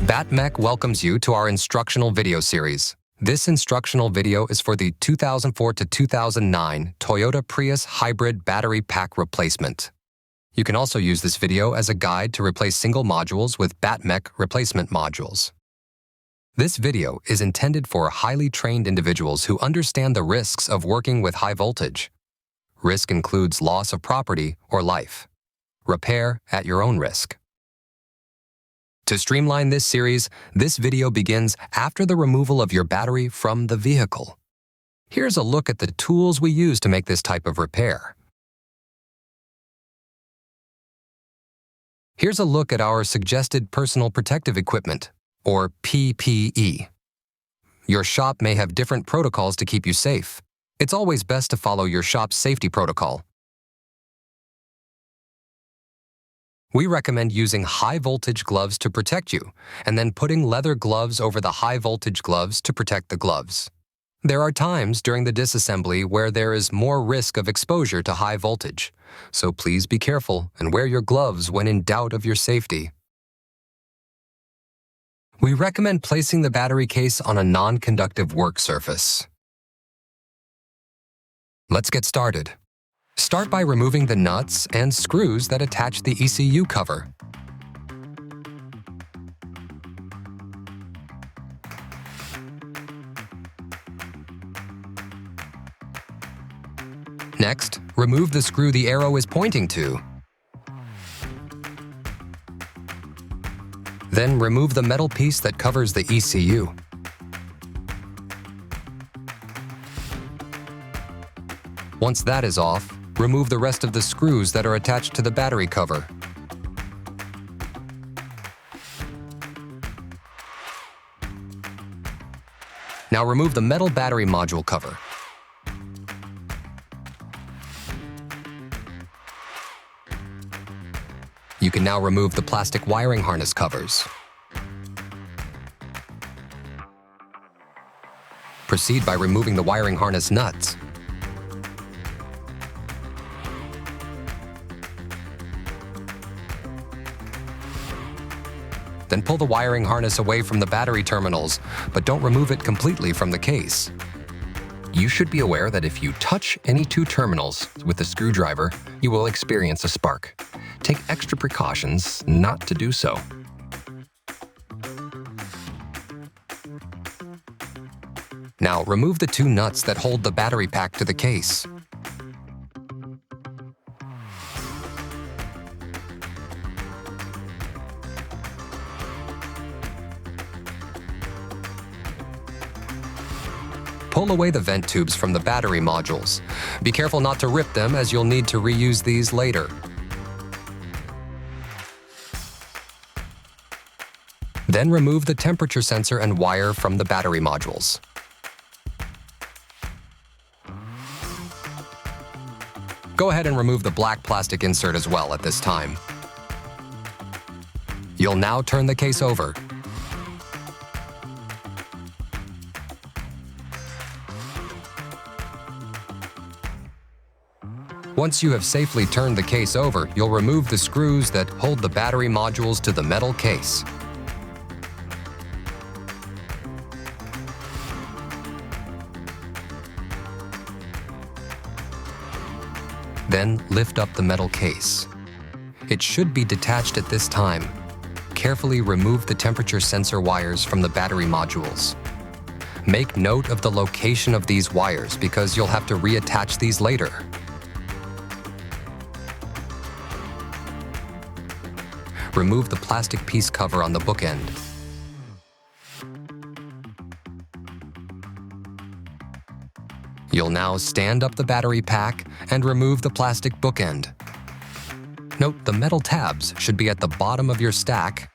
BattMech welcomes you to our instructional video series. This instructional video is for the 2004 to 2009 Toyota Prius hybrid battery pack replacement. You can also use this video as a guide to replace single modules with BattMech replacement modules. This video is intended for highly trained individuals who understand the risks of working with high voltage. Risk includes loss of property or life. Repair at your own risk. To streamline this series, this video begins after the removal of your battery from the vehicle. Here's a look at the tools we use to make this type of repair. Here's a look at our suggested personal protective equipment, or PPE. Your shop may have different protocols to keep you safe. It's always best to follow your shop's safety protocol. We recommend using high-voltage gloves to protect you, and then putting leather gloves over the high-voltage gloves to protect the gloves. There are times during the disassembly where there is more risk of exposure to high voltage, so please be careful and wear your gloves when in doubt of your safety. We recommend placing the battery case on a non-conductive work surface. Let's get started. Start by removing the nuts and screws that attach the ECU cover. Next, remove the screw the arrow is pointing to. Then remove the metal piece that covers the ECU. Once that is off, remove the rest of the screws that are attached to the battery cover. Now remove the metal battery module cover. You can now remove the plastic wiring harness covers. Proceed by removing the wiring harness nuts. Then pull the wiring harness away from the battery terminals, but don't remove it completely from the case. You should be aware that if you touch any two terminals with the screwdriver, you will experience a spark. Take extra precautions not to do so. Now remove the two nuts that hold the battery pack to the case. Pull away the vent tubes from the battery modules. Be careful not to rip them, as you'll need to reuse these later. Then remove the temperature sensor and wire from the battery modules. Go ahead and remove the black plastic insert as well at this time. You'll now turn the case over. Once you have safely turned the case over, you'll remove the screws that hold the battery modules to the metal case. Then lift up the metal case. It should be detached at this time. Carefully remove the temperature sensor wires from the battery modules. Make note of the location of these wires because you'll have to reattach these later. Remove the plastic piece cover on the bookend. You'll now stand up the battery pack and remove the plastic bookend. Note the metal tabs should be at the bottom of your stack.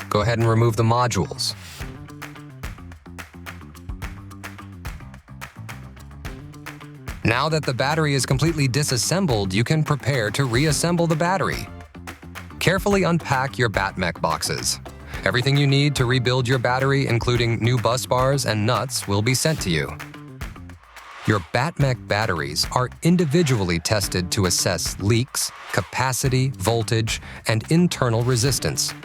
Go ahead and remove the modules. Now that the battery is completely disassembled, you can prepare to reassemble the battery. Carefully unpack your BattMech boxes. Everything you need to rebuild your battery, including new bus bars and nuts, will be sent to you. Your BattMech batteries are individually tested to assess leaks, capacity, voltage, and internal resistance.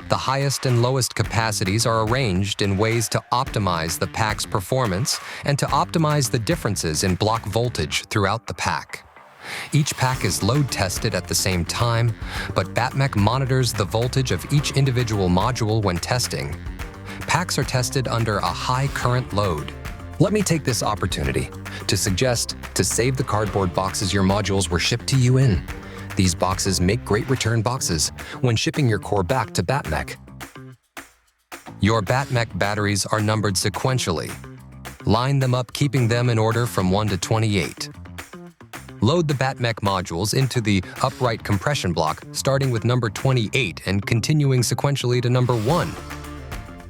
The highest and lowest capacities are arranged in ways to optimize the pack's performance and to optimize the differences in block voltage throughout the pack. Each pack is load tested at the same time, but BattMech monitors the voltage of each individual module when testing. Packs are tested under a high current load. Let me take this opportunity to suggest to save the cardboard boxes your modules were shipped to you in. These boxes make great return boxes when shipping your core back to BattMech. Your BattMech batteries are numbered sequentially. Line them up, keeping them in order from 1 to 28. Load the BattMech modules into the upright compression block, starting with number 28 and continuing sequentially to number 1.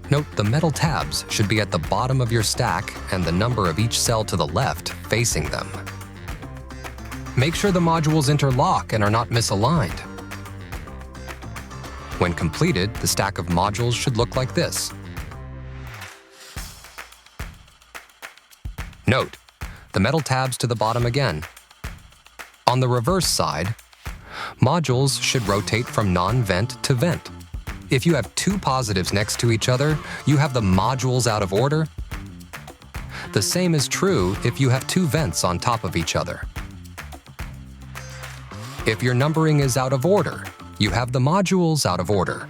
Note the metal tabs should be at the bottom of your stack and the number of each cell to the left facing them. Make sure the modules interlock and are not misaligned. When completed, the stack of modules should look like this. Note the metal tabs to the bottom again. On the reverse side, modules should rotate from non-vent to vent. If you have two positives next to each other, you have the modules out of order. The same is true if you have two vents on top of each other. If your numbering is out of order, you have the modules out of order.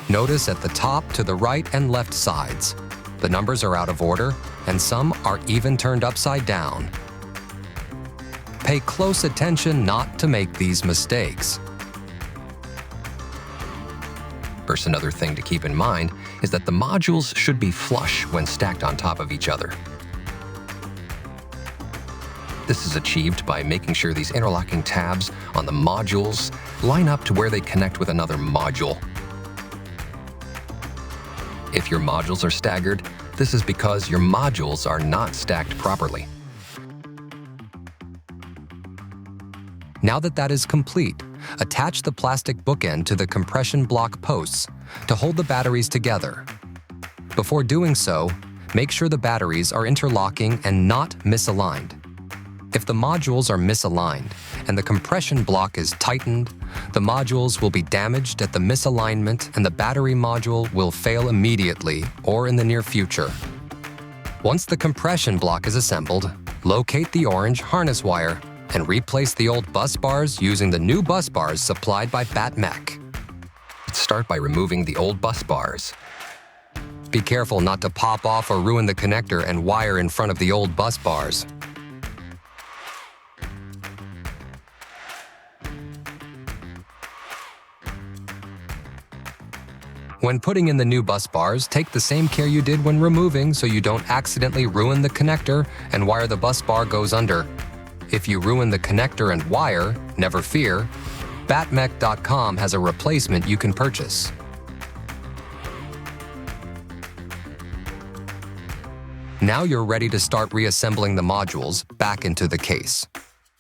Notice at the top to the right and left sides. The numbers are out of order, and some are even turned upside down. Pay close attention not to make these mistakes. First, another thing to keep in mind is that the modules should be flush when stacked on top of each other. This is achieved by making sure these interlocking tabs on the modules line up to where they connect with another module. If your modules are staggered, this is because your modules are not stacked properly. Now that is complete, attach the plastic bookend to the compression block posts to hold the batteries together. Before doing so, make sure the batteries are interlocking and not misaligned. If the modules are misaligned and the compression block is tightened, the modules will be damaged at the misalignment and the battery module will fail immediately or in the near future. Once the compression block is assembled, locate the orange harness wire and replace the old bus bars using the new bus bars supplied by BattMech. Let's start by removing the old bus bars. Be careful not to pop off or ruin the connector and wire in front of the old bus bars. When putting in the new bus bars, take the same care you did when removing so you don't accidentally ruin the connector and wire the bus bar goes under. If you ruin the connector and wire, never fear, BattMech.com has a replacement you can purchase. Now you're ready to start reassembling the modules back into the case.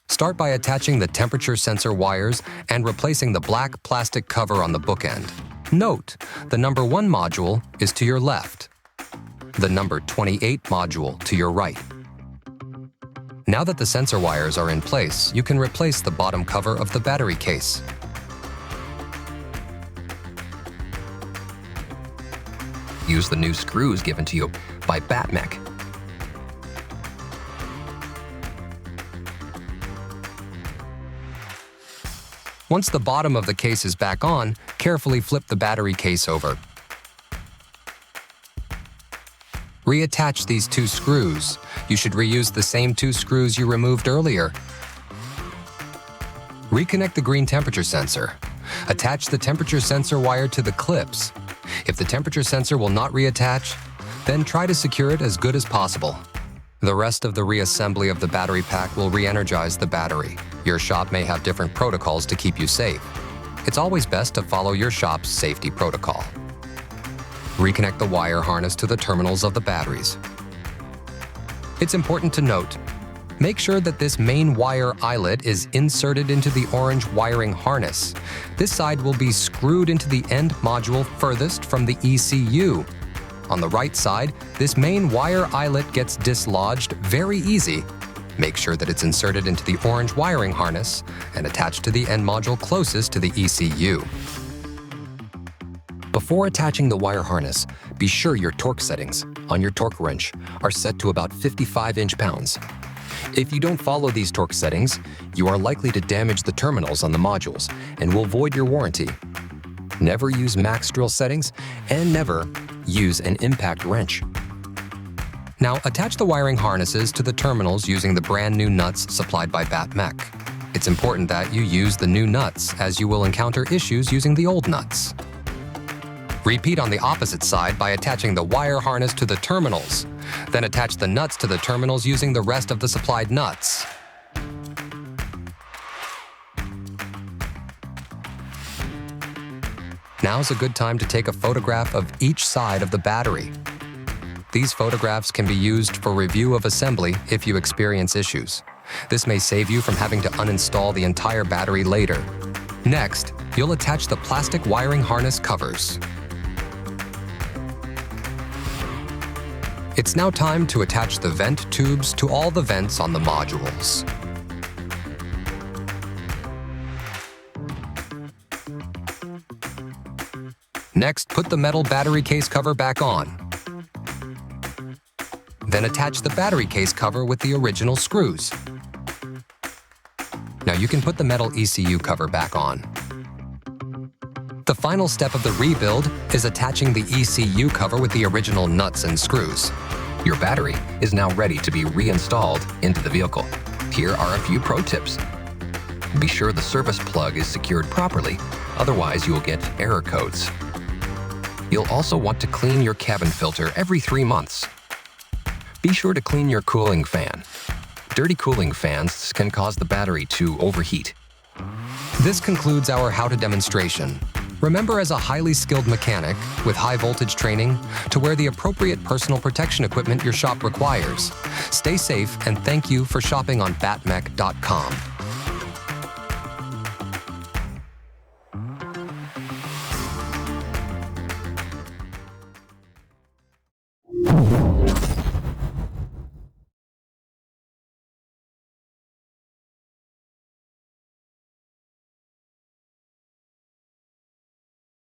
Start by attaching the temperature sensor wires and replacing the black plastic cover on the bookend. Note, the number 1 module is to your left, the number 28 module to your right. Now that the sensor wires are in place, you can replace the bottom cover of the battery case. Use the new screws given to you by BattMech. Once the bottom of the case is back on, carefully flip the battery case over. Reattach these 2 screws. You should reuse the same 2 screws you removed earlier. Reconnect the green temperature sensor. Attach the temperature sensor wire to the clips. If the temperature sensor will not reattach, then try to secure it as good as possible. The rest of the reassembly of the battery pack will re-energize the battery. Your shop may have different protocols to keep you safe. It's always best to follow your shop's safety protocol. Reconnect the wire harness to the terminals of the batteries. It's important to note, Make sure that this main wire eyelet is inserted into the orange wiring harness. This side will be screwed into the end module furthest from the ECU. On the right side, this main wire eyelet gets dislodged very easy. Make sure that it's inserted into the orange wiring harness and attached to the end module closest to the ECU. Before attaching the wire harness, be sure your torque settings on your torque wrench are set to about 55 inch-pounds. If you don't follow these torque settings, you are likely to damage the terminals on the modules and will void your warranty. Never use max drill settings and never use an impact wrench. Now attach the wiring harnesses to the terminals using the brand new nuts supplied by BattMech. It's important that you use the new nuts as you will encounter issues using the old nuts. Repeat on the opposite side by attaching the wire harness to the terminals. Then attach the nuts to the terminals using the rest of the supplied nuts. Now's a good time to take a photograph of each side of the battery. These photographs can be used for review of assembly if you experience issues. This may save you from having to uninstall the entire battery later. Next, you'll attach the plastic wiring harness covers. It's now time to attach the vent tubes to all the vents on the modules. Next, put the metal battery case cover back on. Then attach the battery case cover with the original screws. Now you can put the metal ECU cover back on. The final step of the rebuild is attaching the ECU cover with the original nuts and screws. Your battery is now ready to be reinstalled into the vehicle. Here are a few pro tips. Be sure the service plug is secured properly, otherwise you will get error codes. You'll also want to clean your cabin filter every 3 months. Be sure to clean your cooling fan. Dirty cooling fans can cause the battery to overheat. This concludes our how-to demonstration. Remember, as a highly skilled mechanic with high voltage training, to wear the appropriate personal protection equipment your shop requires. Stay safe, and thank you for shopping on BattMech.com.